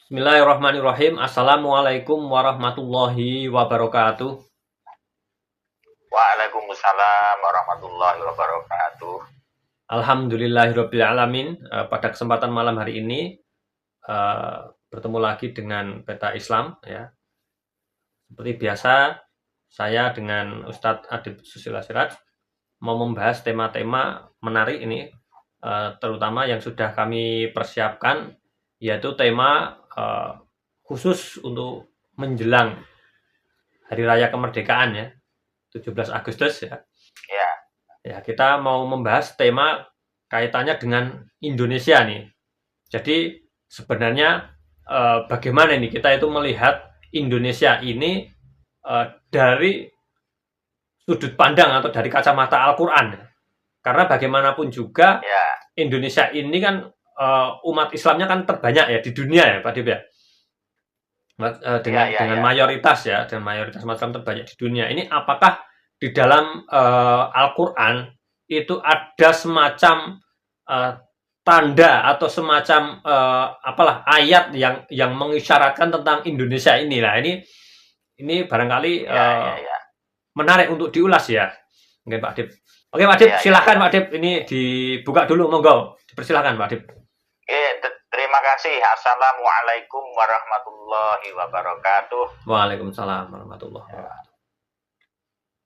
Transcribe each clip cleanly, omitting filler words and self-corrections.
Bismillahirrahmanirrahim. Assalamualaikum warahmatullahi wabarakatuh. Waalaikumsalam warahmatullahi wabarakatuh. Alhamdulillahirabbil alamin. Pada kesempatan malam hari ini bertemu lagi dengan Peta Islam ya. Seperti biasa, saya dengan Ustadz Adib Susilo Siraj mau membahas tema-tema menarik ini, terutama yang sudah kami persiapkan, yaitu tema khusus untuk menjelang Hari Raya Kemerdekaan ya, 17 Agustus ya. Ya, Ya, kita mau membahas tema kaitannya dengan Indonesia nih. Jadi sebenarnya bagaimana nih kita itu melihat Indonesia ini dari sudut pandang atau dari kacamata Al-Quran. Karena bagaimanapun juga ya, Indonesia ini kan umat Islamnya kan terbanyak ya di dunia ya Pak Dib ya. ya, Dengan ya, ya. mayoritas ya, dengan mayoritas umat Islam terbanyak di dunia. Ini apakah di dalam Al-Quran itu ada semacam tanda atau semacam apalah ayat yang mengisyaratkan tentang Indonesia ini lah. Ini barangkali Ya, ya, ya. menarik untuk diulas ya. Mungkin Pak Dip. Oke Pak Dip, Ya, ya, silakan ya. Pak Dip. Ini dibuka dulu, monggo. Dipersilakan Pak Dip. Terima kasih. Assalamualaikum warahmatullahi wabarakatuh. Waalaikumsalam warahmatullahi Ya, wabarakatuh.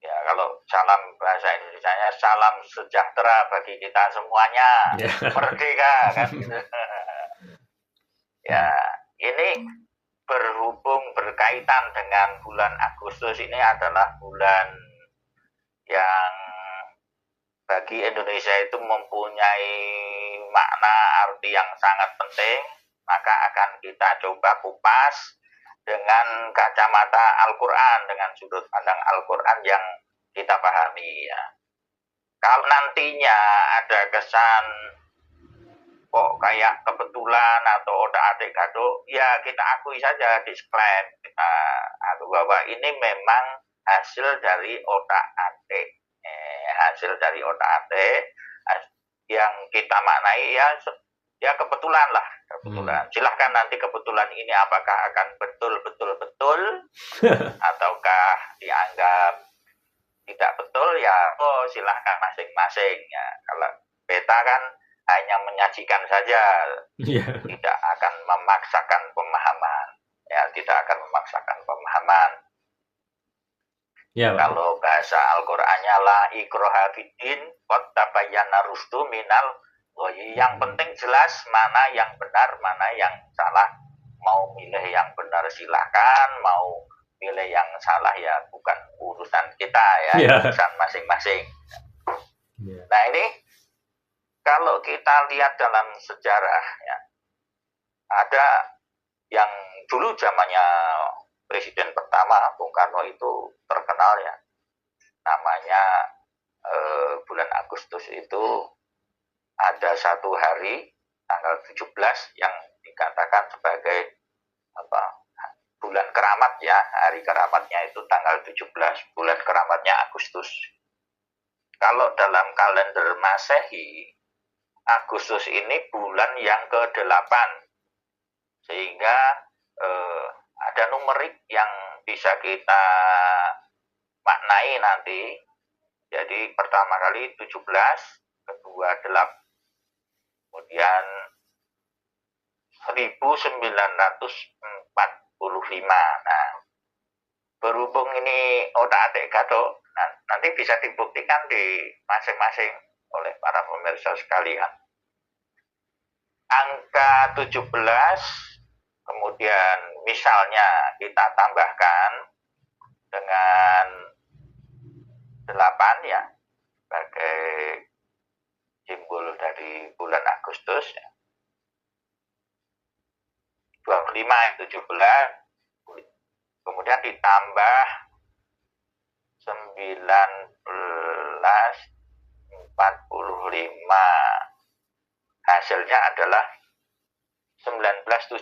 ya, kalau salam bahasa Indonesianya salam sejahtera bagi kita semuanya. Ya. Merdeka kan. Ya, ini berhubung berkaitan dengan bulan Agustus, ini adalah bulan yang bagi Indonesia itu mempunyai makna arti yang sangat penting, maka akan kita coba kupas dengan kacamata Al-Quran, dengan sudut pandang Al-Quran yang kita pahami ya. Kalau nantinya ada kesan kok kayak kebetulan atau otak-atik gaduh, ya kita akui saja, disclaim, kita akui bahwa ini memang hasil dari otak-atik. Hasil dari otak-atik yang kita maknai ya kebetulan lah, kebetulan. Silahkan nanti kebetulan ini apakah akan betul ataukah dianggap tidak betul ya, silahkan masing-masing ya. Kalau beta kan hanya menyajikan saja, tidak akan memaksakan pemahaman ya, tidak akan memaksakan pemahaman. Ya, kalau bahasa Al-Qur'annya la ikraha fiddin qad tabayyana rusdu minal ghayy. Yang penting jelas mana yang benar, mana yang salah. Mau milih yang benar silakan, mau milih yang salah ya bukan urusan kita ya, urusan masing-masing. Nah, ini kalau kita lihat dalam sejarah ya, ada yang dulu zamannya Presiden pertama Bung Karno itu terkenal ya, namanya bulan Agustus itu ada satu hari tanggal 17 yang dikatakan sebagai bulan keramat ya, hari keramatnya itu tanggal 17, bulan keramatnya Agustus. Kalau dalam kalender Masehi, Agustus ini bulan yang ke-8, sehingga ada numerik yang bisa kita maknai nanti. Jadi pertama kali 17, kedua 8, kemudian 1945. Nah, berhubung ini otak-atik gaduh, nanti bisa dibuktikan di masing-masing oleh para pemirsa sekalian. Angka 17 kemudian misalnya kita tambahkan dengan 8 ya, sebagai simbol dari bulan Agustus ya. 25 17, kemudian ditambah 1945, hasilnya adalah 1970.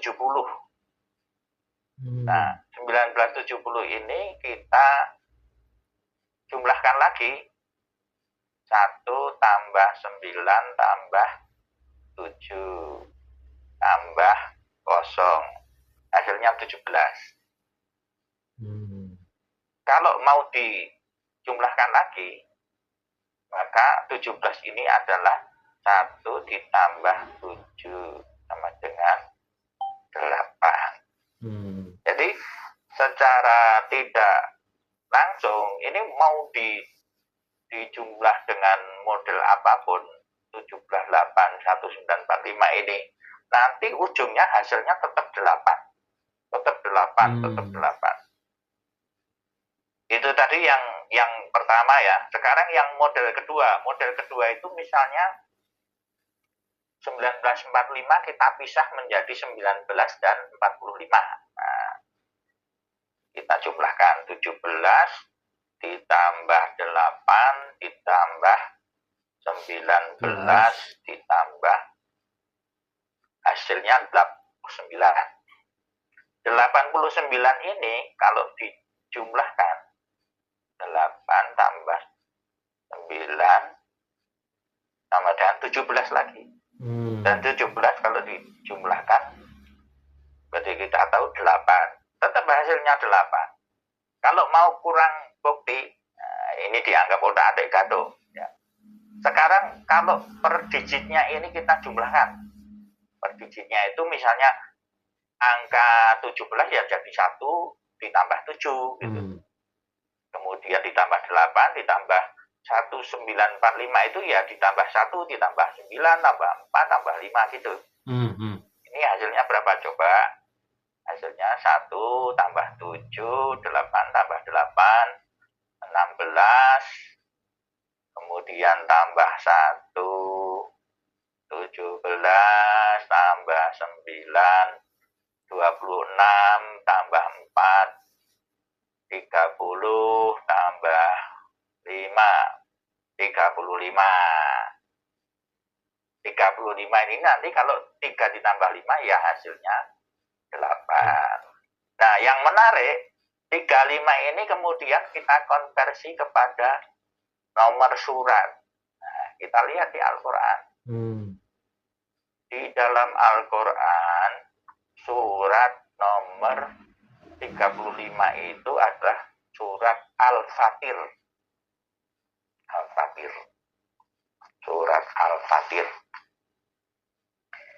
Nah, 1970 ini kita jumlahkan lagi, 1 tambah 9 tambah 7 tambah 0. totalnya 17. Kalau mau dijumlahkan lagi, maka 17 ini adalah 1 ditambah 7 sama dengan 8. Jadi secara tidak langsung ini mau dijumlah dengan model apapun, 17, 8, 1, 9, 4, 5 ini, nanti ujungnya hasilnya tetap 8. Tetap 8, tetap 8. Itu tadi yang pertama ya. Sekarang yang model kedua. Model kedua itu misalnya 1945 kita pisah menjadi 19 dan 45. Nah, kita jumlahkan 17 ditambah 8 ditambah 19 ditambah hasilnya 89. 89 ini kalau dijumlahkan 8 tambah 9 sama dengan 17 lagi. Dan 17 kalau dijumlahkan berarti kita tahu 8. Tetap hasilnya 8. Kalau mau kurang bukti, nah ini dianggap otak-atik gaduh. Ya. Sekarang kalau per digitnya ini kita jumlahkan. Per digitnya itu misalnya angka 17 ya jadi 1 ditambah 7 gitu. Kemudian ditambah 8 ditambah 1945 itu ya ditambah 1 ditambah 9 tambah 4 tambah 5 gitu. Ini hasilnya berapa coba? Hasilnya 1 tambah 7, 8 tambah 8, 16, kemudian tambah 1, 17, tambah 9, 26, tambah 4, 30, tambah 5, 35. 35 ini nanti kalau 3 ditambah 5 ya hasilnya 8. Nah, yang menarik 35 ini kemudian kita konversi kepada nomor surat. Nah, kita lihat di Al-Quran. Di dalam Al-Quran surat nomor 35 itu adalah surat Al-Fatir. Al-Fatir. Surat Al-Fatir.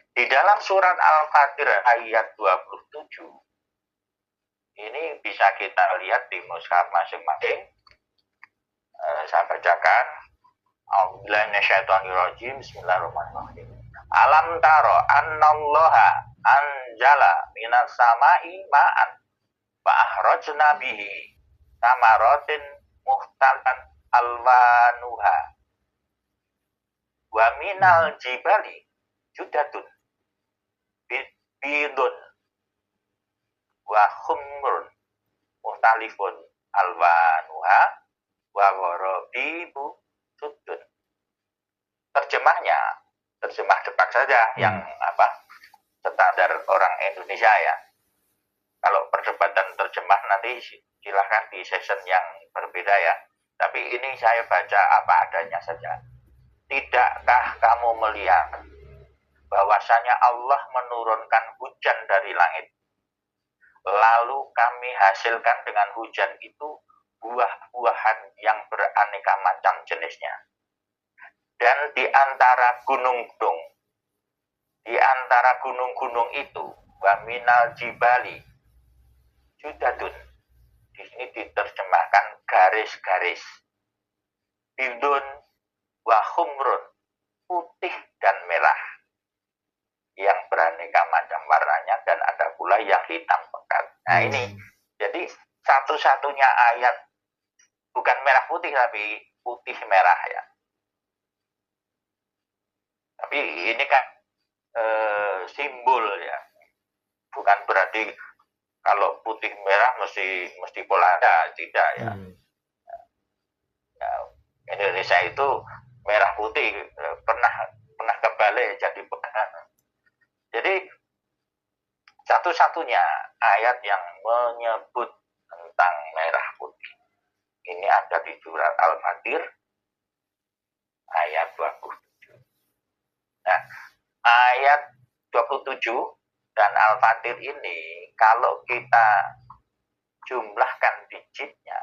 Di dalam surat Al-Fatir ayat 27, ini bisa kita lihat di mushaf masing-masing. Saya bacakan. A'udzubillahi minasyaitonirrajim. Bismillahirrahmanirrahim. Alam taro annallaha anjala minas sama'i ma'an fa akhrajna bihi samaratin mukhtalifan alwanuha wa minal jibali judatun bidun wa khumrun mukhtalifun alwanuha wa gharabibu sudun. Terjemah cepat saja yang standar orang Indonesia ya. Kalau perdebatan terjemah nanti silahkan di session yang berbeda ya. Tapi ini saya baca apa adanya saja. Tidakkah kamu melihat bahwasanya Allah menurunkan hujan dari langit, lalu kami hasilkan dengan hujan itu buah-buahan yang beraneka macam jenisnya. Dan di antara gunung-gunung itu, wa minal jibali judatun, di sini diterjemahkan garis-garis, bidun wa khumrun, putih dan merah, yang beraneka macam warnanya, dan ada pula yang hitam pekat. Nah ini, jadi satu-satunya ayat, bukan merah putih, tapi putih merah ya. Tapi ini kan simbol ya, bukan berarti kalau putih merah mesti polada, tidak ya. Indonesia itu merah putih pernah kebalik jadi pekan. Jadi satu-satunya ayat yang menyebut tentang merah putih ini ada di surat Al-Fatir ayat 27. Nah, ayat 27 Dan Al-Fatir ini kalau kita jumlahkan digitnya,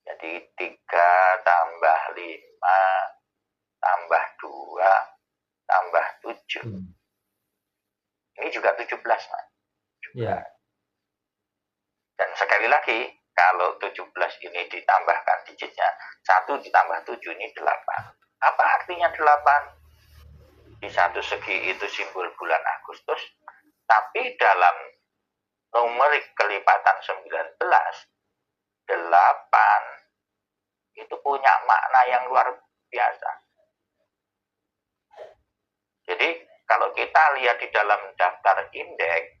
jadi 3 tambah 5 tambah 2 tambah 7. Ini juga 17, Mas. Ya. Dan sekali lagi, kalau 17 ini ditambahkan digitnya, 1 ditambah 7 ini 8. Apa artinya 8? Di satu segi itu simbol bulan Agustus, tapi dalam numerik kelipatan 19, 8 itu punya makna yang luar biasa. Jadi kalau kita lihat di dalam daftar indeks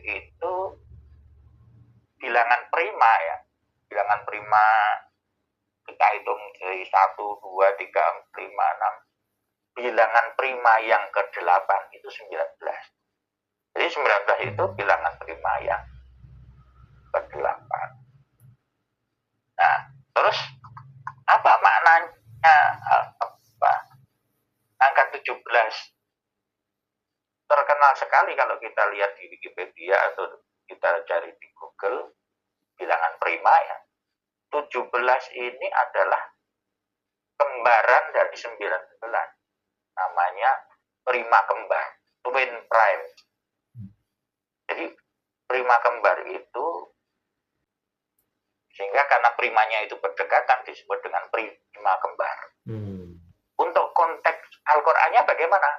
itu bilangan prima ya. Bilangan prima kita hitung dari 1, 2, 3, 4, 5, 6. Bilangan prima yang ke-8 itu 19. Jadi 19 itu bilangan prima yang ke-8. Nah, terus apa maknanya angka 17? Terkenal sekali kalau kita lihat di Wikipedia atau kita cari di Google, bilangan prima ya. 17 ini adalah kembaran dari 19. Namanya prima kembar, twin prime. Jadi prima kembar itu, sehingga karena primanya itu berdekatan disebut dengan prima kembar. Untuk konteks Al-Qur'annya bagaimana?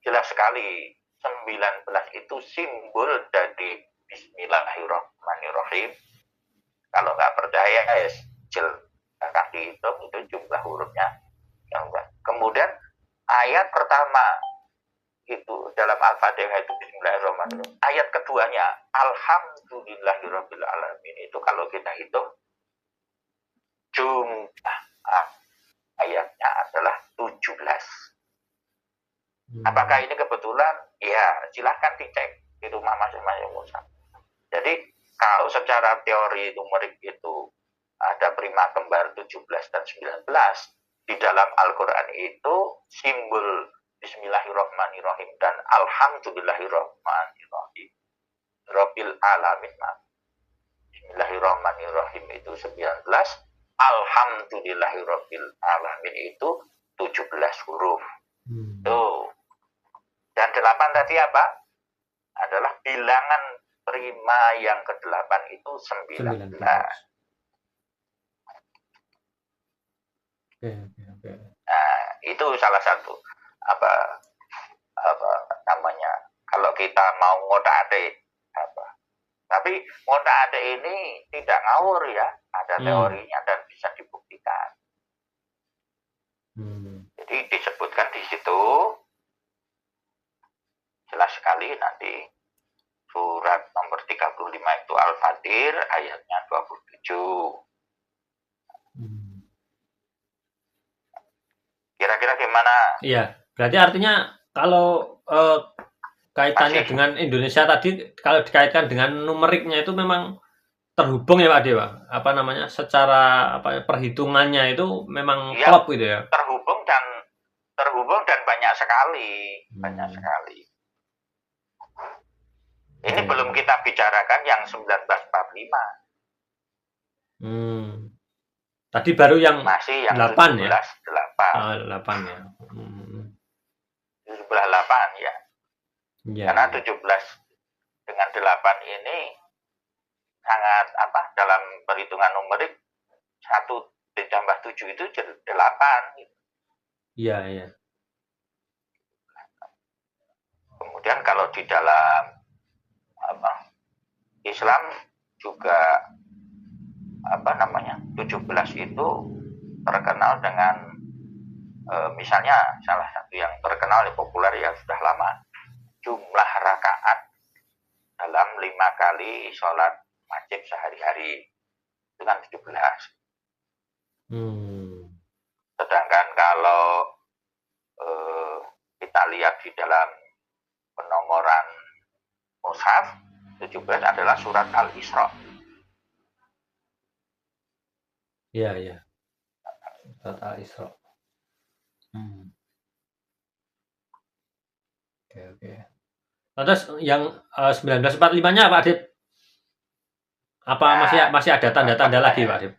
Jelas sekali, 19 itu simbol dari Bismillahirrahmanirrahim. Kalau nggak percaya, ya silakan dihitung, itu jumlah hurufnya. Kemudian ayat pertama itu dalam Al-Fatihah itu Bismillahirrahmanirrahim. Ayat keduanya Alhamdulillahirabbil alamin. Itu kalau kita hitung jumlah ayatnya adalah 17. Apakah ini kebetulan? Ya, silahkan dicek di rumah masing-masing Ustaz. Jadi kalau secara teori numerik itu ada prima kembar 17 dan 19, di dalam Al-Quran itu simbol Bismillahirrahmanirrahim dan Alhamdulillahirrahmanirrahim. Rabbil alamin. Bismillahirrahmanirrahim itu 19, Alhamdulillahirabbil alamin itu 17 huruf. Tuh. Dan 8 tadi apa? Adalah bilangan prima yang ke-8 itu 19. Okay. Nah, itu salah satu apa namanya, kalau kita mau ngotak-atik apa. Tapi ngotak-atik ini tidak ngawur ya, ada teorinya dan bisa dibuktikan. Jadi disebutkan di situ jelas sekali, nanti surat nomor 35 itu Al-Fatir ayatnya 27. Kira-kira gimana? Iya, berarti artinya kalau kaitannya dengan Indonesia tadi, kalau dikaitkan dengan numeriknya itu memang terhubung ya Pak Dewa? Apa namanya? Secara perhitungannya itu memang ya, klop gitu ya? Terhubung dan banyak sekali. Banyak sekali. Ini belum kita bicarakan yang 1945. Tadi baru yang masih yang 8 17, ya? 8. 8 ya. 17 8 ya. Karena 17 dengan 8 ini sangat dalam perhitungan numerik 1 ditambah 7 itu 8 gitu. Iya. Kemudian kalau di dalam Islam juga 17 itu terkenal dengan misalnya salah satu yang terkenal yang populer yang sudah lama, jumlah rakaat dalam 5 kali sholat wajib sehari-hari itu kan 17. Sedangkan kalau kita lihat di dalam penomoran mushaf, 17 adalah surat Al-Isra. Iya. Surat Al-Isra. Oke, oke. Terus yang 1945-nya Pak Adip? Apa masih ada tanda-tanda lagi Pak Adip?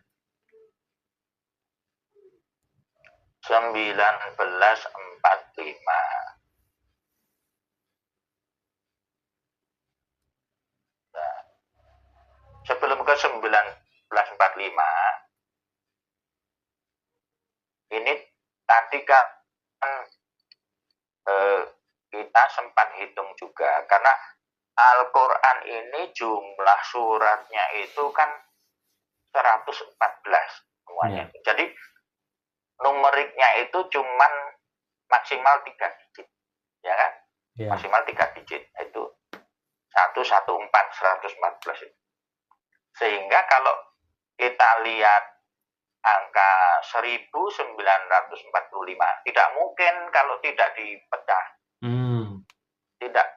1945. Nah, sebelum ke 1945, ini tadi kan kita sempat hitung juga, karena Al-Quran ini jumlah suratnya itu kan 114 semuanya. Jadi numeriknya itu cuman maksimal 3 digit, ya kan? Maksimal 3 digit, itu 114 itu. Sehingga kalau kita lihat angka 1945, tidak mungkin kalau tidak dipecah.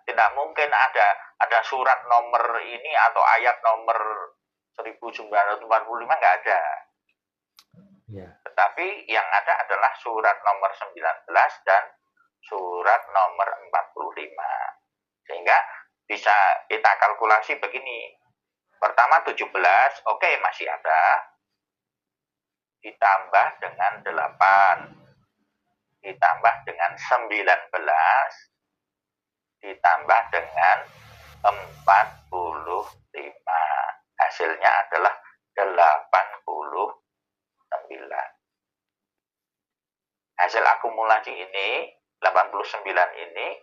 Tidak mungkin ada surat nomor ini atau ayat nomor 1945, nggak ada. Tetapi yang ada adalah surat nomor 19 dan surat nomor 45. Sehingga bisa kita kalkulasi begini. Pertama 17, oke, masih ada. Ditambah dengan 8. Ditambah dengan 19. Ditambah dengan 45. Hasilnya adalah 89. Hasil akumulasi ini, 89 ini,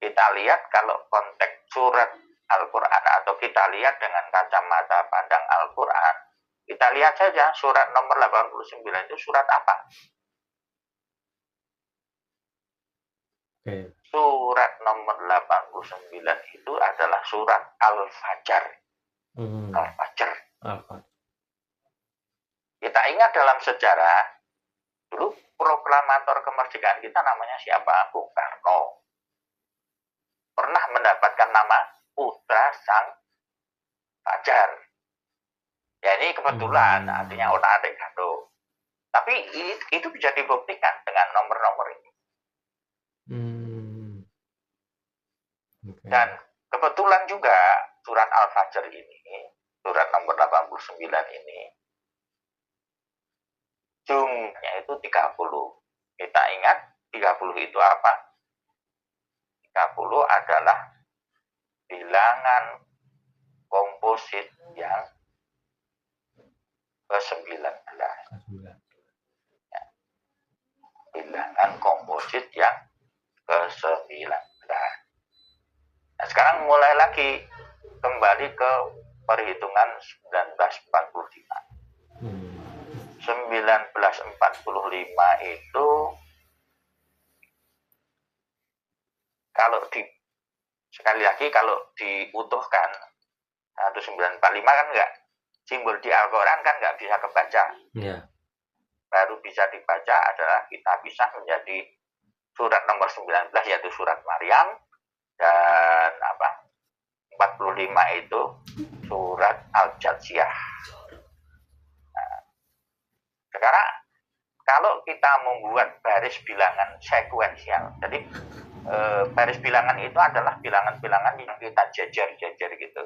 kita lihat kalau konteks surat Al-Quran atau kita lihat dengan kacamata pandang Al-Quran, kita lihat saja surat nomor 89 itu surat apa? Surat nomor 89 itu adalah surat Al-Fajr. Al-Fajr. Kita ingat dalam sejarah, dulu proklamator kemerdekaan kita namanya siapa? Bung Karno. Pernah mendapatkan nama Putra Sang Fajar. Ya ini kebetulan, artinya orang adik kandung. Tapi itu bisa dibuktikan dengan nomor-nomor ini. Dan kebetulan juga surat Al-Fajr ini, surat nomor 89 ini, jumlahnya itu 30. Kita ingat 30 itu apa? 30 adalah bilangan komposit yang ke-19. Ya. Bilangan komposit yang ke-19. Nah, sekarang mulai lagi kembali ke perhitungan 1945. 1945 itu sekali lagi kalau diutuhkan 1945 kan enggak, simbol di Al-Quran kan enggak bisa kebaca. Baru bisa dibaca adalah kita bisa menjadi surat nomor 19 yaitu surat Maryam, dan 45 itu surat Al-Jathiyah. Nah, sekarang kalau kita membuat baris bilangan sekuensial, jadi baris bilangan itu adalah bilangan-bilangan yang kita jejer-jejer gitu.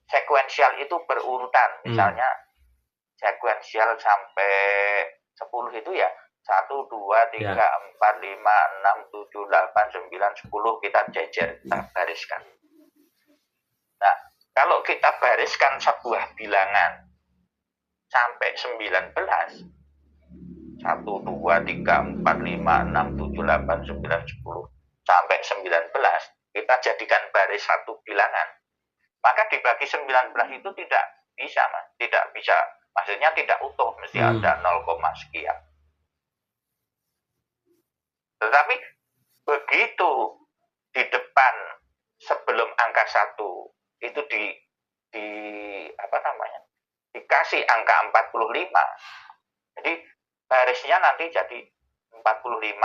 Sekuensial itu berurutan, misalnya sekuensial sampai 10 itu ya 1, 2, 3, 4, 5, 6, 7, 8, 9, 10 kita jejer, kita bariskan. Nah, kalau kita bariskan sebuah bilangan sampai 19, 1, 2, 3, 4, 5, 6, 7, 8, 9, 10 sampai 19, kita jadikan baris satu bilangan. Maka dibagi 19 itu tidak bisa, Mas. Tidak bisa, maksudnya tidak utuh, mesti ada 0, sekian. Tetapi begitu di depan sebelum angka 1 itu dikasih angka 45. Jadi barisnya nanti jadi 45,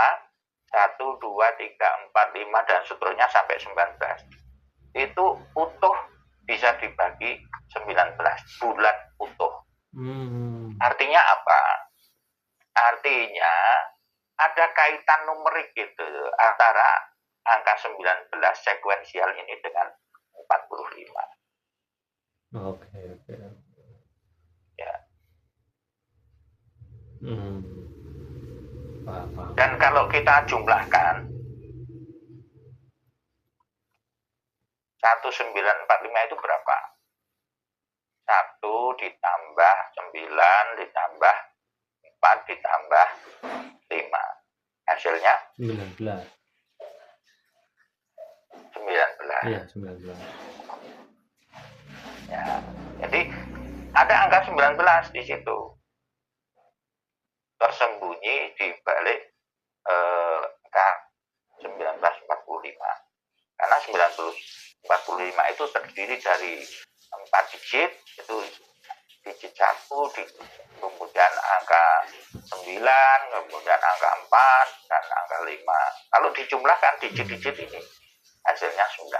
1, 2, 3, 4, 5 dan seterusnya sampai 19. Itu utuh bisa dibagi 19, bulat utuh. Artinya apa? Artinya ada kaitan numerik gitu antara angka 19 sekuensial ini dengan 45. Oke. Ya. Paham. Dan kalau kita jumlahkan 1945 itu berapa? 1 ditambah 9 ditambah 4 ditambah 5. Hasilnya 19. 19. Iya, 19. Ya. Jadi ada angka 19 di situ. Tersembunyi di balik angka 1945. Karena 1945 itu terdiri dari 4 digit, itu digit 1, kemudian angka 9, kemudian angka 4, dan angka 5. Kalau dijumlahkan digit-digit ini, hasilnya 19.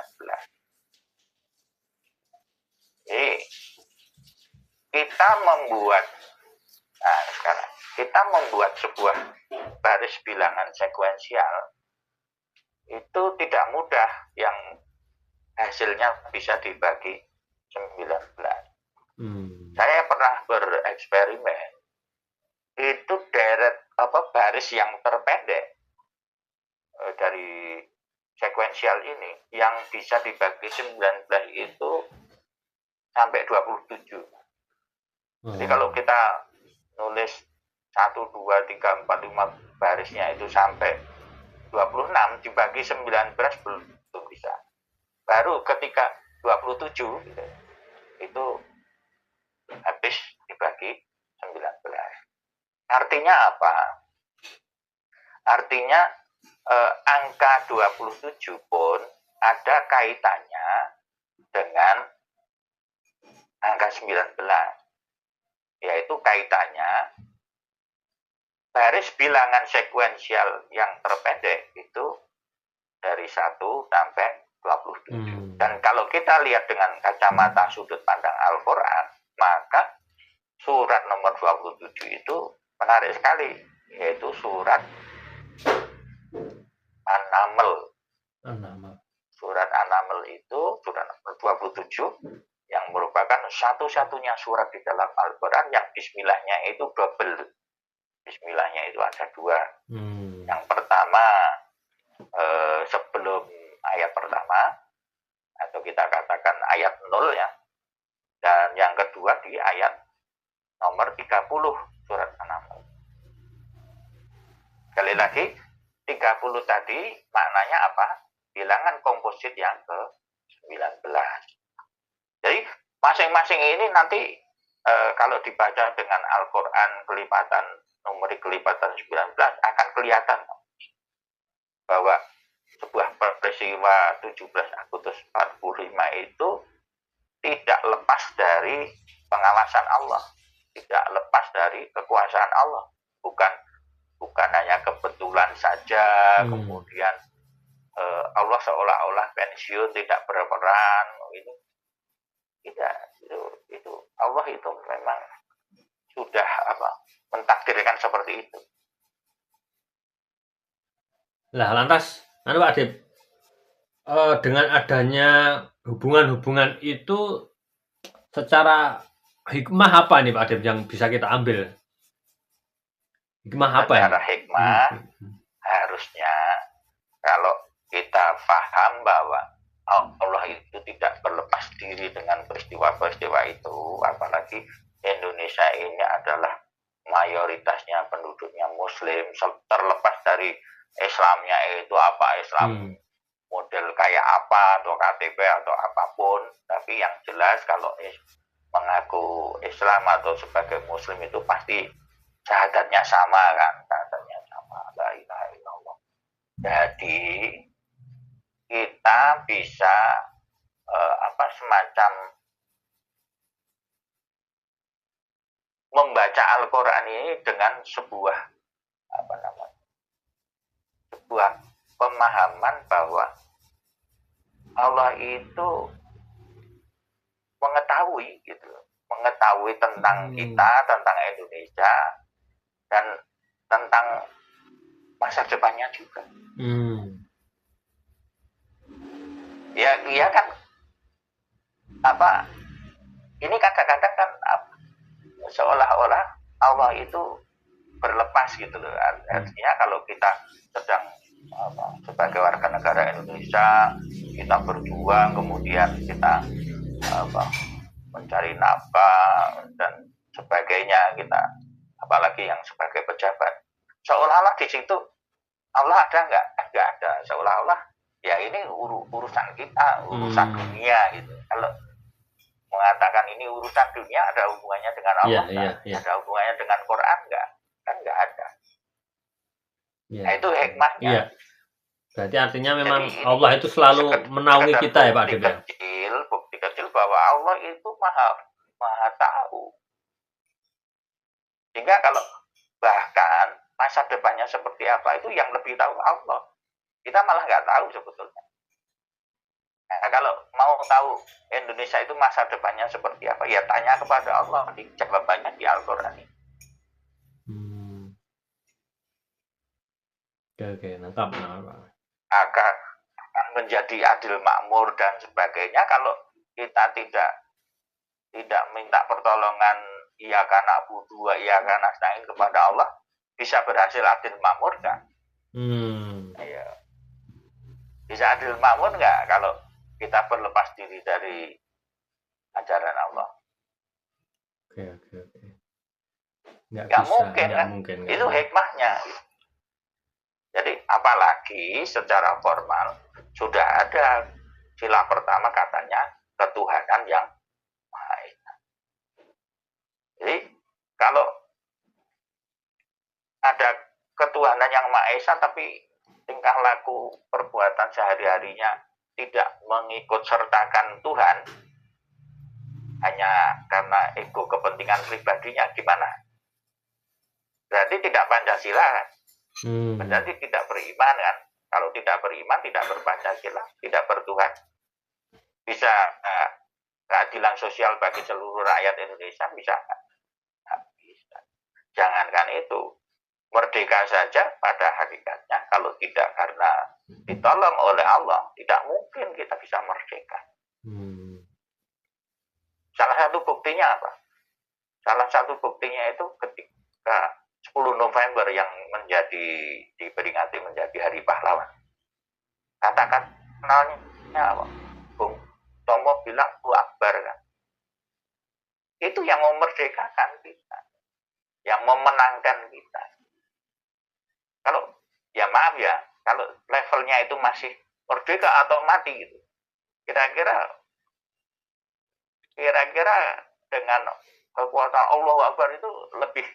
Jadi, kita membuat sebuah baris bilangan sekuensial itu tidak mudah yang hasilnya bisa dibagi 19. Saya pernah bereksperimen, itu baris yang terpendek dari sekuensial ini yang bisa dibagi 19 itu sampai 27. Jadi kalau kita nulis 1, 2, 3, 4, 5 barisnya itu sampai 26 dibagi 19 belum bisa. Baru ketika 27 gitu, itu habis dibagi 19. Artinya apa? Artinya angka 27 pun ada kaitannya dengan angka 19. Yaitu kaitannya baris bilangan sekuensial yang terpendek itu dari 1 sampai 27. Dan kalau kita lihat dengan kacamata sudut pandang Al-Quran, maka surat nomor 27 itu menarik sekali, yaitu surat An-Naml. Surat An-Naml itu surat nomor 27 yang merupakan satu-satunya surat di dalam Al-Quran yang bismillahnya itu double. Bismillahnya itu ada 2. Yang pertama sebelum ayat pertama, atau kita katakan ayat 0 ya. Dan yang kedua di ayat nomor 30 surat An-Naml. Sekali lagi, 30 tadi maknanya apa? Bilangan komposit yang ke-19. Jadi masing-masing ini nanti kalau dibaca dengan Al-Quran numerik kelipatan 19 akan kelihatan bahwa sebuah peristiwa 17 Agustus 45 itu tidak lepas dari pengawasan Allah, tidak lepas dari kekuasaan Allah. Bukan hanya kebetulan saja, kemudian Allah seolah-olah pensiun tidak berperan. Tidak, itu Allah itu memang sudah mentakdirkan seperti itu. Lah lantas, Pak Adib, dengan adanya hubungan-hubungan itu secara hikmah apa nih Pak Adib yang bisa kita ambil? Hikmah apa ya? Secara hikmah harusnya kalau kita paham bahwa Allah itu tidak berlepas diri dengan peristiwa-peristiwa itu, apalagi Indonesia ini adalah mayoritasnya penduduknya Muslim, terlepas dari Islamnya itu apa, Islam model kayak apa, atau KTP atau apapun, tapi yang jelas kalau mengaku Islam atau sebagai Muslim itu pasti syahadatnya sama kan, syahadatnya sama, la ilaha illallah. Jadi kita bisa semacam membaca Al-Quran ini dengan sebuah pemahaman bahwa Allah itu mengetahui tentang kita, tentang Indonesia, dan tentang masa depannya juga. Ya kan ini kadang-kadang kan seolah-olah Allah itu berlepas gitu loh. Artinya kalau kita sedang sebagai warga negara Indonesia, kita berjuang, kemudian kita mencari nafkah dan sebagainya, kita apalagi yang sebagai pejabat, seolah-olah di situ Allah ada nggak ada, seolah-olah ya ini urusan kita, urusan dunia gitu. Kalau mengatakan ini urusan dunia, ada hubungannya dengan Allah, ada hubungannya dengan Quran nggak ada. Nah, itu hikmahnya. Berarti artinya memang jadi, Allah itu selalu menaungi kita ya Pak Dep ya. Bukti kecil bahwa Allah itu maha tahu. Sehingga kalau bahkan masa depannya seperti apa itu yang lebih tahu Allah. Kita malah nggak tahu sebetulnya. Nah, kalau mau tahu Indonesia itu masa depannya seperti apa, ya tanya kepada Allah. Jawabannya di Al-Quran. Oke, nangkap. Akan menjadi adil makmur dan sebagainya kalau kita tidak minta pertolongan iyyaka na'budu wa iyyaka nasta'in kepada Allah, bisa berhasil adil makmur nggak? Ya. Bisa adil makmur nggak kalau kita berlepas diri dari ajaran Allah? Oke. Nggak mungkin kan? Itu hikmahnya. Jadi apalagi secara formal sudah ada sila pertama katanya ketuhanan yang Maha Esa. Jadi kalau ada ketuhanan yang Maha Esa tapi tingkah laku perbuatan sehari-harinya tidak mengikut sertakan Tuhan, hanya karena ego kepentingan pribadinya, gimana? Berarti tidak Pancasila kan? Berarti tidak beriman kan? Kalau tidak beriman, tidak berpancasila, tidak bertuhan. Bisa keadilan sosial bagi seluruh rakyat Indonesia, bisa nggak? Bisa. Jangankan itu, merdeka saja pada hakikatnya kalau tidak karena ditolong oleh Allah, tidak mungkin kita bisa merdeka. Salah satu buktinya apa? Salah satu buktinya itu ketika 10 November yang diperingati menjadi Hari Pahlawan. Kata-katanya apa? Bung Tomo bilang Allahu Akbar kan. Itu yang memerdekakan kita, yang memenangkan kita. Kalau ya maaf ya, kalau levelnya itu masih merdeka atau mati gitu. Kira-kira dengan kekuatan Allahu Akbar itu lebih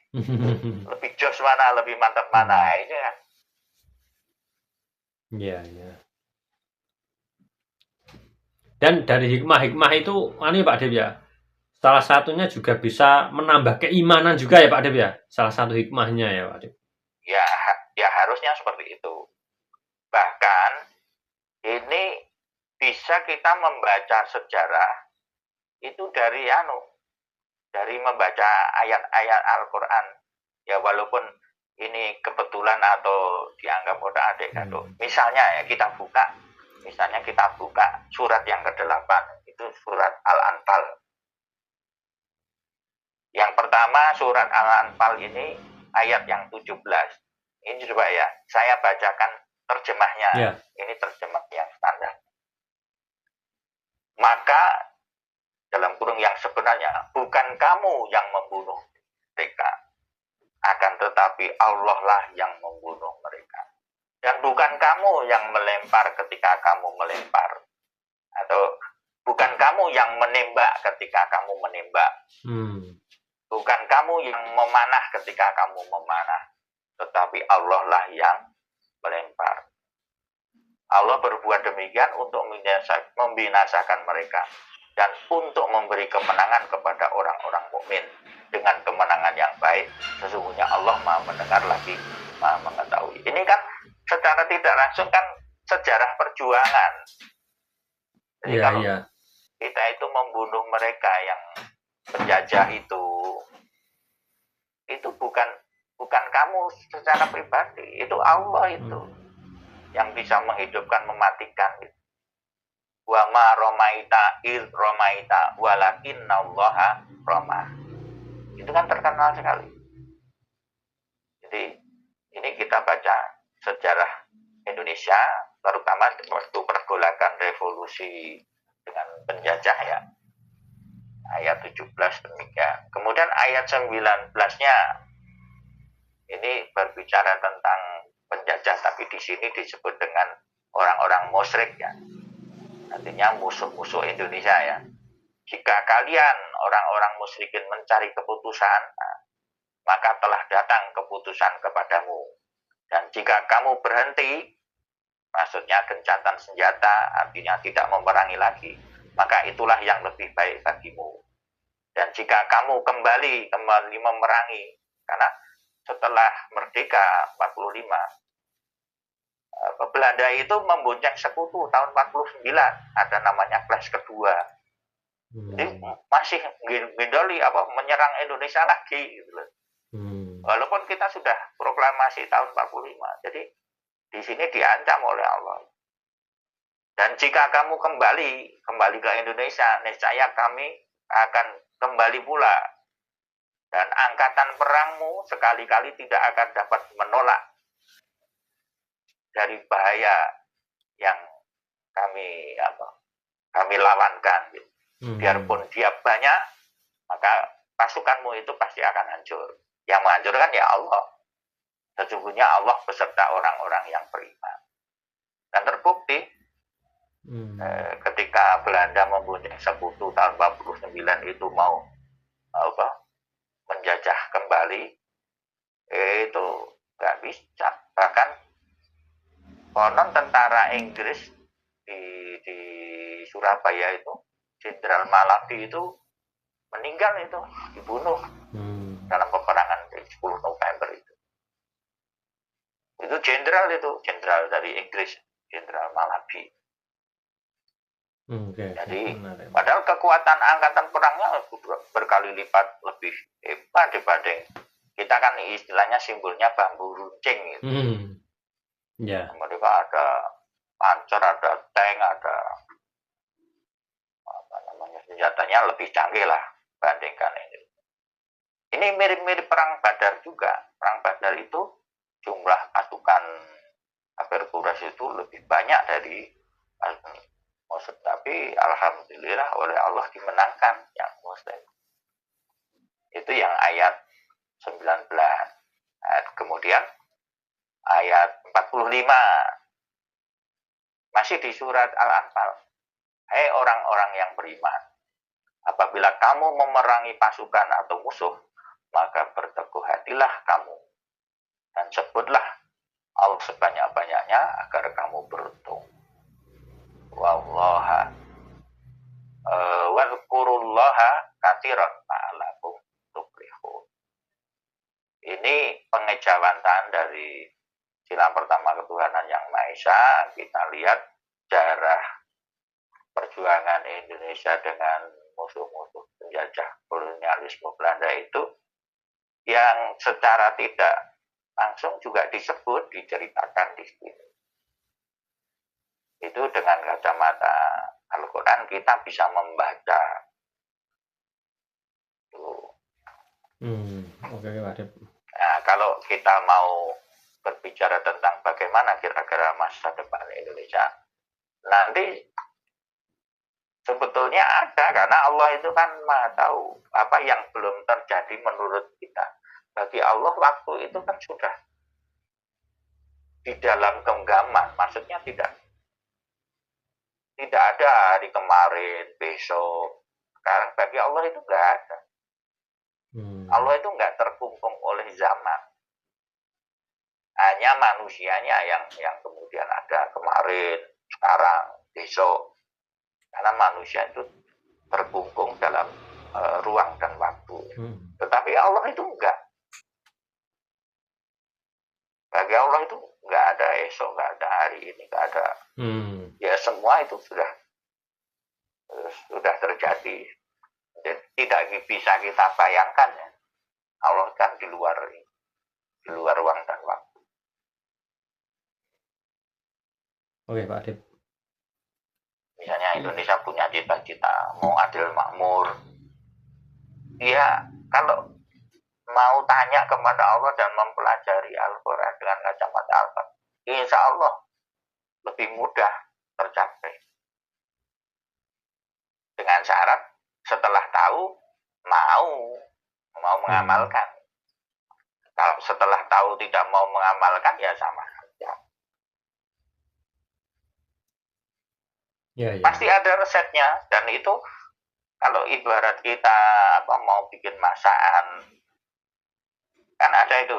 jos mana, lebih mantap mana ini kan? Iya. Dan dari hikmah itu, Pak Dep ya, salah satunya juga bisa menambah keimanan juga ya Pak Dep ya, salah satu hikmahnya ya Pak Dep. Ya harusnya seperti itu. Bahkan ini bisa kita membaca sejarah itu dari membaca ayat-ayat Al-Quran. Ya walaupun ini kebetulan atau dianggap otak-adik kado. Misalnya kita buka surat yang ke-8, itu surat Al-Anfal. Yang pertama surat Al-Anfal ini ayat yang 17. Ini coba ya, saya bacakan terjemahnya. Yeah. Ini terjemah yang standar. Maka dalam kurung yang sebenarnya, bukan kamu yang membunuh mereka, akan tetapi Allah lah yang membunuh mereka. Dan bukan kamu yang melempar ketika kamu melempar, atau bukan kamu yang menembak ketika kamu menembak, bukan kamu yang memanah ketika kamu memanah, tetapi Allah lah yang melempar. Allah berbuat demikian untuk membinasakan mereka dan untuk memberi kemenangan kepada orang-orang mukmin dengan kemenangan yang baik. Sesungguhnya Allah Maha mendengar lagi Maha mengetahui. Ini kan secara tidak langsung kan sejarah perjuangan. Jadi kalau kita itu membunuh mereka yang penjajah itu bukan bukan kamu secara pribadi, itu Allah itu yang bisa menghidupkan, mematikan. Wa ma romaita id romaita walakinnallaha roma. Itu kan terkenal sekali. Jadi ini kita baca sejarah Indonesia, terutama waktu pergolakan revolusi dengan penjajah ya. Ayat 17 demikian. Kemudian ayat 19-nya ini berbicara tentang penjajah, tapi di sini disebut dengan orang-orang musyrik ya. Artinya musuh-musuh Indonesia ya. Jika kalian orang-orang musyrikin mencari keputusan, maka telah datang keputusan kepadamu. Dan jika kamu berhenti, maksudnya gencatan senjata, artinya tidak memerangi lagi, maka itulah yang lebih baik bagimu. Dan jika kamu kembali memerangi, karena setelah merdeka 45, Belanda itu membonceng sekutu tahun 49, ada namanya Clash kedua. Jadi masih gendoli menyerang Indonesia lagi gitu loh. Walaupun kita sudah proklamasi tahun 45. Jadi di sini diancam oleh Allah. Dan jika kamu kembali ke Indonesia, niscaya kami akan kembali pula. Dan angkatan perangmu sekali-kali tidak akan dapat menolak dari bahaya yang kami lawankan. Biarpun dia banyak, maka pasukanmu itu pasti akan hancur. Yang menghancurkan ya Allah. Sesungguhnya Allah beserta orang-orang yang beriman. Dan terbukti ketika Belanda membonceng sekutu tahun 49 itu mau menjajah kembali, itu nggak bisa. Bahkan konon tentara Inggris di Surabaya itu, Jenderal Malabi itu meninggal, itu dibunuh dalam peperangan 10 November itu. Itu jenderal dari Inggris, Jenderal Malabi. Jadi padahal kekuatan angkatan perangnya berkali lipat lebih hebat dibanding kita, kan istilahnya simbolnya bambu runcing gitu. Mereka ada pancer, ada tank, ada senjatanya lebih canggih lah bandingkan ini. Ini mirip-mirip perang Badar juga. Perang Badar itu jumlah pasukan kafir Quraisy itu lebih banyak dari Muslim, tapi alhamdulillah oleh Allah dimenangkan yang Muslim. Itu yang ayat 19. Kemudian ayat 45 masih di surat Al-Anfal. Hai orang-orang yang beriman, apabila kamu memerangi pasukan atau musuh, maka berteguh hatilah kamu dan sebutlah Allah sebanyak-banyaknya agar kamu beruntung. Wallaha wadhkurullaha katsiran la'allakum tuflihun. Ini pengejawantahan dari sila pertama ketuhanan yang Maha Esa. Kita lihat sejarah perjuangan Indonesia dengan musuh-musuh penjajah kolonialisme Belanda itu, yang secara tidak langsung juga disebut, diceritakan di sini. Itu dengan kacamata Al-Quran kita bisa membaca. Nah, kalau kita mau berbicara tentang bagaimana kira-kira masa depan Indonesia, nanti sebetulnya ada, karena Allah itu kan Maha tahu apa yang belum terjadi menurut kita. Bagi Allah waktu itu kan sudah di dalam genggaman, maksudnya tidak ada hari kemarin, besok. Sekarang bagi Allah itu nggak ada. Allah itu nggak terkungkung oleh zaman. Hanya manusianya yang kemudian ada kemarin, sekarang, besok. Karena manusia itu terkungkung dalam ruang dan waktu. Tetapi Allah itu enggak. Bagi Allah itu enggak ada esok, enggak ada hari ini, enggak ada. Ya semua itu sudah terjadi. Dan tidak bisa kita bayangkan ya. Allah kan di luar ini. di luar ruang dan waktu. Oke, Pak Adib. Misalnya Indonesia punya cita-cita mau adil makmur. Ya, kalau mau tanya kepada Allah dan mempelajari Al-Quran dengan kacamata Al-Quran, insya Allah lebih mudah tercapai. Dengan syarat setelah tahu mau mengamalkan. Kalau setelah tahu tidak mau mengamalkan ya sama saja. Ya. Pasti ada resepnya, dan itu kalau ibarat kita mau bikin masakan, kan ada itu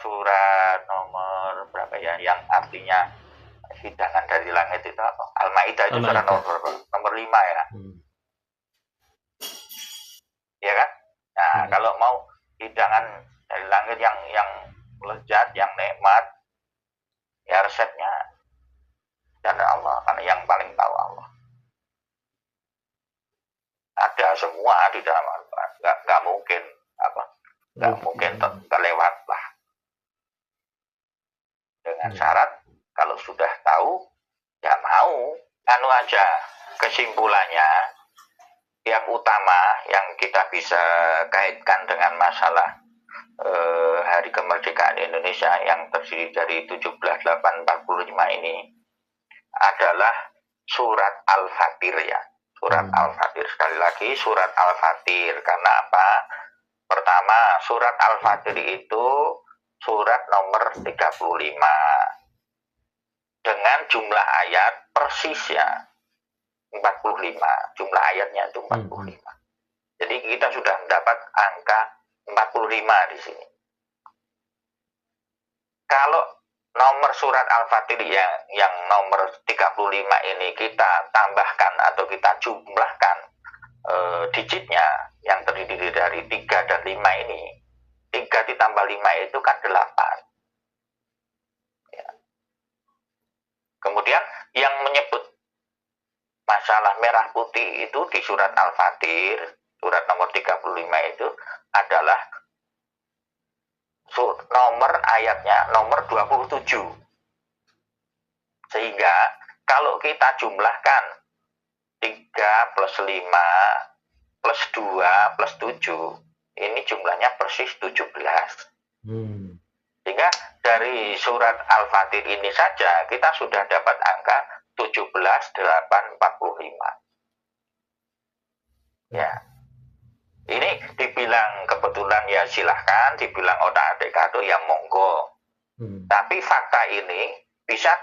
surat nomor berapa ya yang artinya hidangan dari langit itu apa? Al-Maidah itu surat nomor 5 ya. Ya kan? Nah, kalau mau hidangan dari langit yang lezat, yang nikmat, ya resepnya dari Allah, karena yang paling tahu Allah. Ada semua di dalam Al-Quran, nggak mungkin nggak mungkin terlewat lah. Dengan syarat kalau sudah tahu ya mau aja. Kesimpulannya yang utama yang kita bisa kaitkan dengan masalah Hari Kemerdekaan Indonesia yang terdiri dari 17/8/45 ini adalah surat Al-Fatir ya. Surat Al-Fatir, sekali lagi surat Al-Fatir. Karena apa? Pertama, surat Al-Fatir itu surat nomor 35 dengan jumlah ayat persisnya 45. Jumlah ayatnya itu 45. Jadi kita sudah mendapat angka 45 di sini. Kalau nomor surat Al-Fatir yang nomor 35 ini kita tambahkan atau kita jumlahkan digitnya yang terdiri dari 3 dan 5 ini, 3 ditambah 5 itu kan 8 ya. Kemudian yang menyebut masalah merah putih itu di surat Al-Fatir, surat nomor 35 itu adalah nomor ayatnya nomor 27. Sehingga kalau kita jumlahkan 3 plus 5 plus 2 plus 7, ini jumlahnya persis 17. Sehingga dari surat Al-Fatir ini saja kita sudah dapat angka 17/8/45. Ya. Ini dibilang kebetulan ya silahkan, dibilang otak-atik kado ya monggo. Tapi fakta ini bisa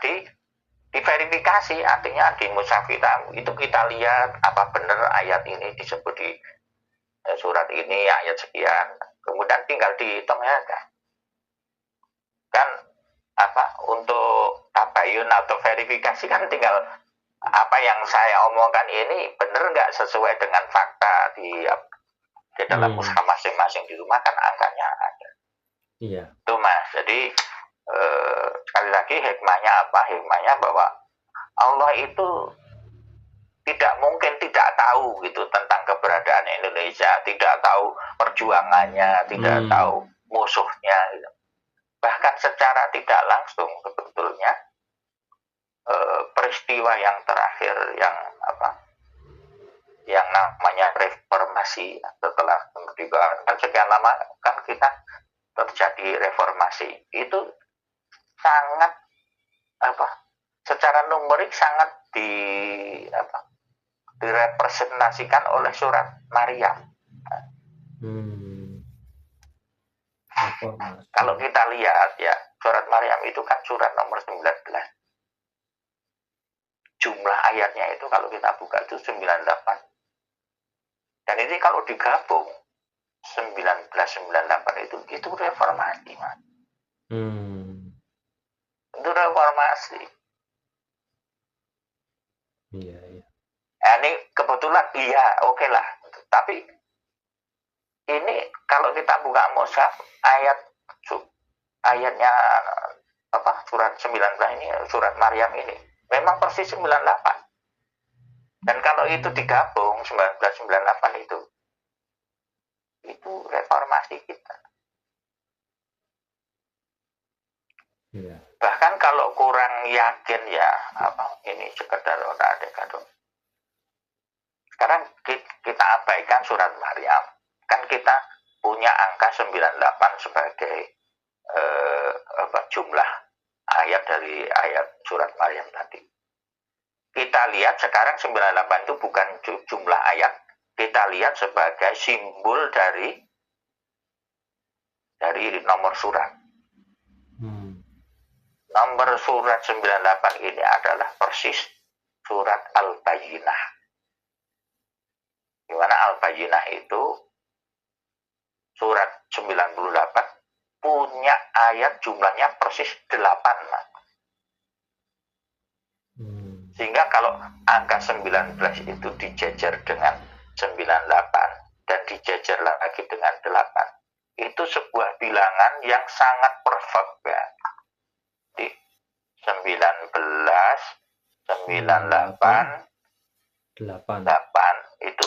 diverifikasi, artinya di mushaf kita itu kita lihat apa benar ayat ini disebut di surat ini ayat sekian. Kemudian tinggal dihitung ya kan untuk tabayun atau verifikasi kan tinggal apa yang saya omongkan ini benar nggak sesuai dengan fakta di dalam mushaf masing-masing di rumah, kan angkanya ada. Iya. Itu Mas. Jadi sekali lagi hikmahnya apa? Hikmahnya bahwa Allah itu tidak mungkin tidak tahu gitu tentang keberadaan Indonesia, tidak tahu perjuangannya, tidak tahu musuhnya gitu. Bahkan secara tidak langsung sebetulnya peristiwa yang terakhir yang namanya reformasi setelah kemerdekaan kan sekian lama kan kita terjadi reformasi itu sangat secara numerik sangat direpresentasikan oleh surat Maryam. Kalau kita lihat ya surat Maryam itu kan surat nomor 19. Jumlah ayatnya itu kalau kita buka itu 98. Dan ini kalau digabung 1998 itu reformasi, Mas. Itu reformasi. Iya. Ini kebetulan oke lah. Tapi ini kalau kita buka mushaf ayatnya surat 19 ini, surat Maryam ini memang persis 98. Dan kalau itu digabung 1998 itu reformasi kita. Iya. Bahkan kalau kurang yakin ya ini sekedar otak-atik kado. Sekarang kita abaikan surat Maryam. Kan kita punya angka 98 sebagai jumlah ayat dari ayat surat Maryam tadi. Kita lihat sekarang 98 itu bukan jumlah ayat. Kita lihat sebagai simbol dari nomor surat. Nomor surat 98 ini adalah persis surat Al-Bayyinah. Di mana Al-Bayyinah itu surat 98 punya ayat jumlahnya persis 8. Sehingga kalau angka 19 itu dijajar dengan 98 dan dijajar lagi dengan 8, itu sebuah bilangan yang sangat perfect ya. Di 19, 98, 8 itu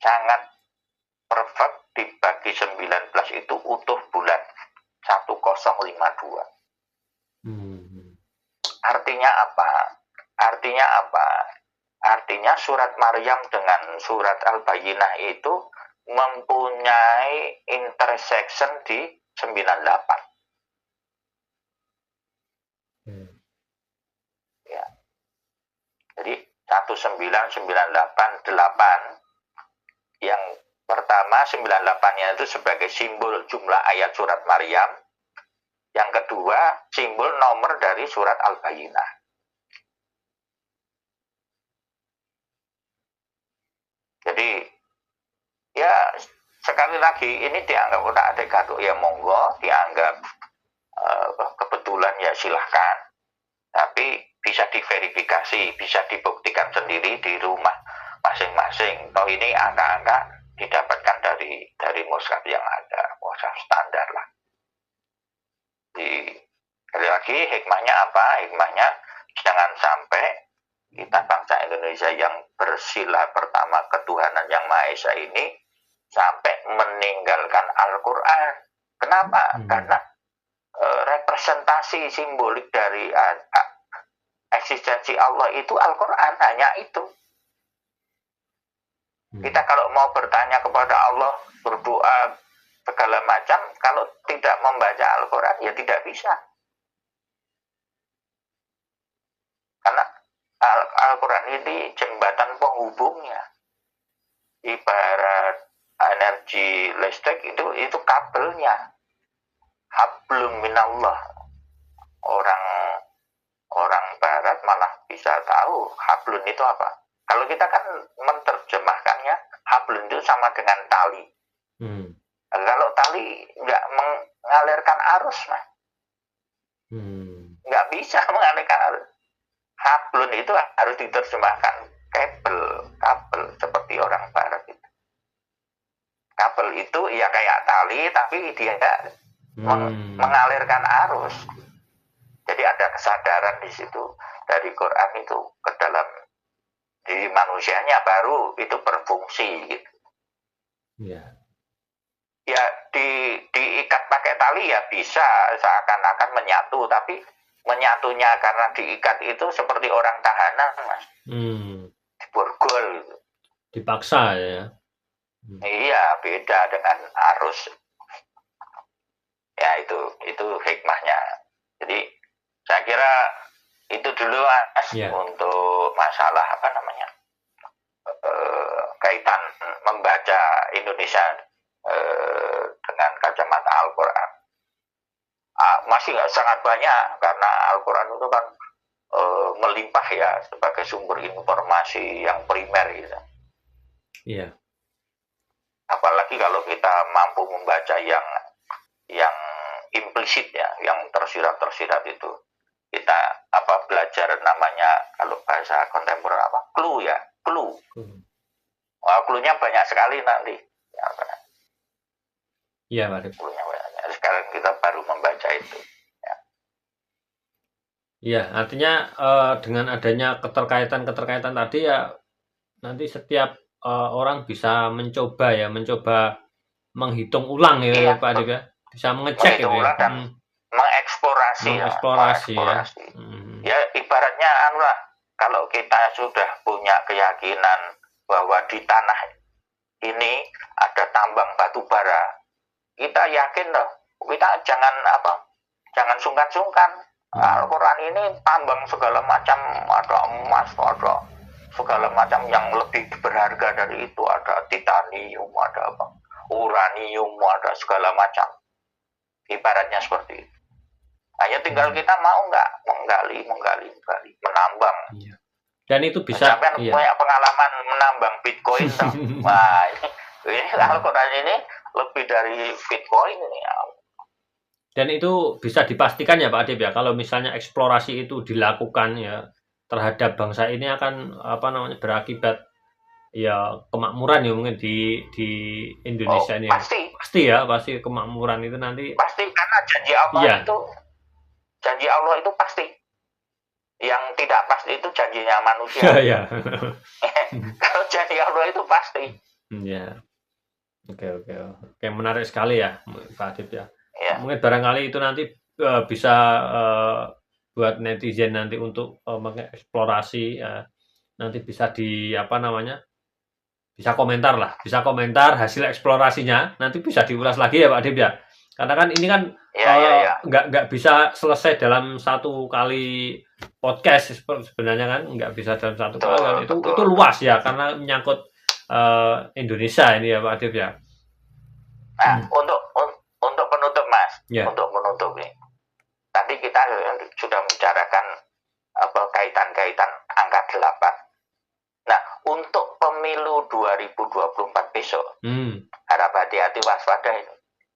sangat perfect, dibagi 19 itu utuh bulat 1052. Artinya apa? Artinya surat Maryam dengan surat Al-Bayyinah itu mempunyai intersection di 98. Ya. Jadi 1998 8 yang pertama 98-nya itu sebagai simbol jumlah ayat surat Maryam. Yang kedua simbol nomor dari surat Al-Bayyinah. Jadi ya sekali lagi ini dianggap udah ada kado ya monggo, dianggap kebetulan ya silahkan. Tapi bisa diverifikasi, bisa dibuktikan sendiri di rumah masing-masing. Toh ini angka-angka didapatkan dari mushaf yang ada, mushaf standar lah. Sekali lagi hikmahnya apa? Hikmahnya jangan sampai kita bangsa Indonesia yang bersila pertama ketuhanan yang Maha Esa ini sampai meninggalkan Al-Quran. Kenapa? Karena representasi simbolik dari eksistensi Allah itu Al-Quran, hanya itu. Kita kalau mau bertanya kepada Allah, berdoa segala macam, kalau tidak membaca Al-Quran ya tidak bisa. Karena Al-Quran ini jembatan penghubungnya. Ibarat energi listrik itu kabelnya. Hablum minallah. Orang barat malah bisa tahu hablun itu apa. Kalau kita kan menerjemahkannya hablun itu sama dengan tali. Kalau tali nggak mengalirkan arus, nggak bisa mengalirkan arus. Hablun itu harus diterjemahkan kabel seperti orang barat itu. Kabel itu ya kayak tali tapi dia mengalirkan arus. Jadi ada kesadaran di situ dari Quran itu ke dalam diri manusianya, baru itu berfungsi gitu. Ya diikat pakai tali ya bisa seakan-akan menyatu, tapi menyatunya karena diikat itu seperti orang tahanan, Mas. Diborgol gitu. Dipaksa ya. Iya, beda dengan arus. Ya itu hikmahnya. Jadi saya kira itu dulu Mas untuk masalah kaitan membaca Indonesia dengan kacamata Al-Quran. Masih sangat banyak karena Al-Quran itu kan melimpah ya sebagai sumber informasi yang primer gitu. Iya. Apalagi kalau kita mampu membaca yang implisit ya, yang tersirat itu. Kita belajar namanya kalau bahasa kontemporer clue ya, clue. Clue-nya banyak sekali nanti. Iya, Pak. Clue-nya banyak. Sekarang kita baru membaca itu. Iya, artinya dengan adanya keterkaitan tadi ya nanti setiap orang bisa mencoba menghitung ulang ya, Pak Adib ya. Bisa mengecek gitu ya. Dan mengeksplorasi mengeksplorasi ya. Ya ibaratnya lah, kalau kita sudah punya keyakinan bahwa di tanah ini ada tambang batu bara, kita yakin loh, kita jangan sungkan-sungkan. Al-Quran ini tambang segala macam, ada emas, ada segala macam yang lebih berharga dari itu, ada titanium, ada uranium, ada segala macam. Ibaratnya seperti itu. Hanya tinggal kita mau nggak menggali, menambang. Iya. Dan itu bisa. Sampai punya pengalaman menambang Bitcoin. Wah, ini Al-Quran ini lebih dari Bitcoin ini. Dan itu bisa dipastikan ya Pak Adib ya, kalau misalnya eksplorasi itu dilakukan ya terhadap bangsa ini akan berakibat ya kemakmuran ya mungkin di Indonesia ini. Pasti kemakmuran itu nanti. Pasti, karena janji Allah itu pasti. Yang tidak pasti itu janjinya manusia. Iya. Kalau janji Allah itu pasti. Iya. Oke, menarik sekali ya Pak Adib ya. Ya. Mungkin barangkali itu nanti bisa buat netizen nanti untuk mengeksplorasi, nanti bisa bisa komentar hasil eksplorasinya, nanti bisa diulas lagi ya Pak Adib ya. Karena kan ini kan nggak bisa selesai dalam satu kali podcast sebenarnya kan, nggak bisa dalam satu kali. Itu luas ya, karena menyangkut Indonesia ini ya Pak Adib ya. Nah, untuk penutup Mas, untuk menutup nih. Tadi kita sudah membicarakan kaitan-kaitan angka 8. Nah, untuk pemilu 2024 besok, harap hati-hati, waspada ini.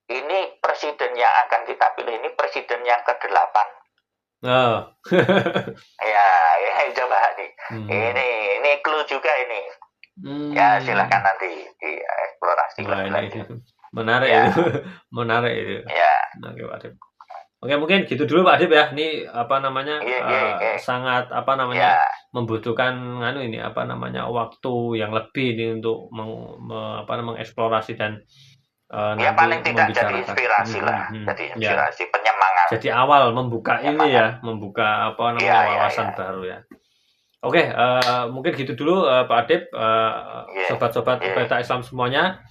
Ini presiden yang akan kita pilih ini presiden yang ke-8. Oh. ya coba nih. Ini clue juga ini. Ya silahkan nanti dieksplorasi lagi. Menarik itu. Ya. Oke, mungkin gitu dulu Pak Adib ya. Ini sangat membutuhkan waktu yang lebih ini untuk mengeksplorasi dan paling tidak jadi inspirasi lah. Jadi inspirasi, penyemangat. Jadi awal membuka wawasan baru ya. Oke, mungkin gitu dulu Pak Adib, sobat-sobat Peta Islam semuanya.